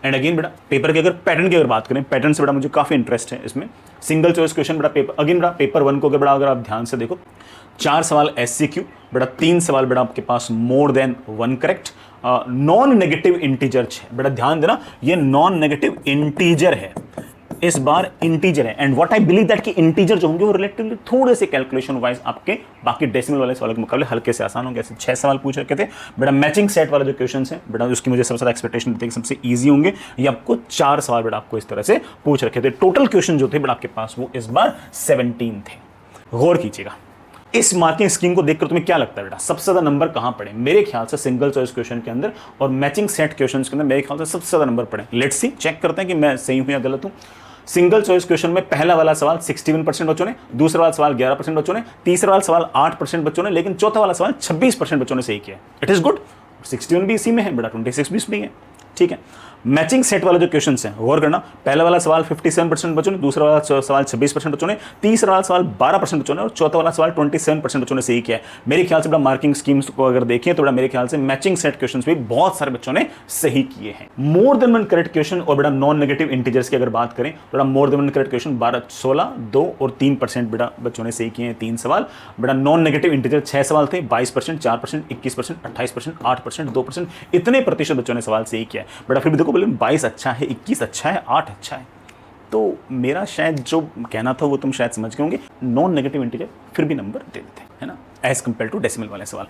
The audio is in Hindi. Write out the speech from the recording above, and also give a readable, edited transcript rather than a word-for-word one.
एंड अगेन बेटा पेपर के अगर पैटर्न की अगर बात करें, पैटर्न से बेटा मुझे काफ़ी इंटरेस्ट है इसमें। सिंगल चॉइस क्वेश्चन बेटा पेपर, अगेन बेटा पेपर 1 को अगर आप ध्यान से देखो, 4 सवाल SCQ बेटा, 3 सवाल बेटा आपके पास more than 1 correct, non negative integer है बेटा, ध्यान देना ये नॉन नेगेटिव इंटीजर है, इस बार इंटीजर है। And what I believe that कि इंटीजर जो होंगे वो रिलेटिवली थोड़े से कैलकुलेशन वाइज आपके बाकी डेसिमल वाले सवालों के मुकाबले हल्के से आसान होंगे। ऐसे 6 सवाल पूछ रखे थे बेटा। मैचिंग सेट वाले जो क्वेश्चन हैं बेटा, उसकी मुझे सबसे ज्यादा एक्सपेक्टेशन थी कि सबसे ईजी होंगे। ये आपको 4 सवाल बेटा आपको इस तरह से पूछ रखे थे। टोटल क्वेश्चन जो थे बेटा आपके पास वो इस बार 17 थे। गौर कीजिएगा, इस मार्किंग स्कीम को देखकर तुम्हें क्या लगता है बेटा सबसे ज्यादा नंबर कहां पड़े? मेरे ख्याल से सिंगल चॉइस क्वेश्चन के अंदर और मैचिंग सेट क्वेश्चन के अंदर मेरे ख्याल से सबसे ज्यादा नंबर पड़े। लेट्स सी, चेक करते हैं कि मैं सही हूं या गलत हूं। सिंगल चॉइस क्वेश्चन में पहला वाला सवाल 61% बच्चों ने, दूसरा वाला सवाल 11% बच्चों ने, तीसरा वाला सवाल 8% बच्चों ने, लेकिन चौथा वाला सवाल 26% बच्चों ने सही किया। It is good. 61 भी इसी में है बेटा, 26 भी इसमें है, ठीक है। मैचिंग सेट वाले जो क्वेश्चंस हैं गौर करना, पहला वाला सवाल 57% बच्चों ने, दूसरा वाला सवाल 26% बच्चों ने, तीसरा वाला सवाल 12% बच्चों ने और चौथा वाला सवाल 27% बच्चों ने सही किया है। मेरे ख्याल से बेटा मार्किंग स्कीम्स को अगर देखें तो बेटा मेरे ख्याल से मैचिंग सेट क्वेश्चंस भी बहुत सारे बच्चों ने सही किए हैं। More than one correct question और बेटा नॉन नेगेटिव इंटीजर्स की अगर बात करें तो बेटा more than one correct question 12, 16, 2 और 3% बेटा बच्चों ने सही किए हैं 3 सवाल। बेटा नॉन नेगेटिव इंटीजर 6 सवाल थे, 22%, 4%, 21%, 28%, 8%, 2%, इतने प्रतिशत बच्चों ने सवाल सही किया है। बेटा फिर भी देखो बोले 22 अच्छा है, 21 अच्छा है, 8 अच्छा है, तो मेरा शायद जो कहना था वो तुम शायद समझ गए होंगे। नॉन नेगेटिव इंटीजर फिर भी नंबर दे देते हैं, है ना, एज कंपेयर टू डेसिमल वाले सवाल।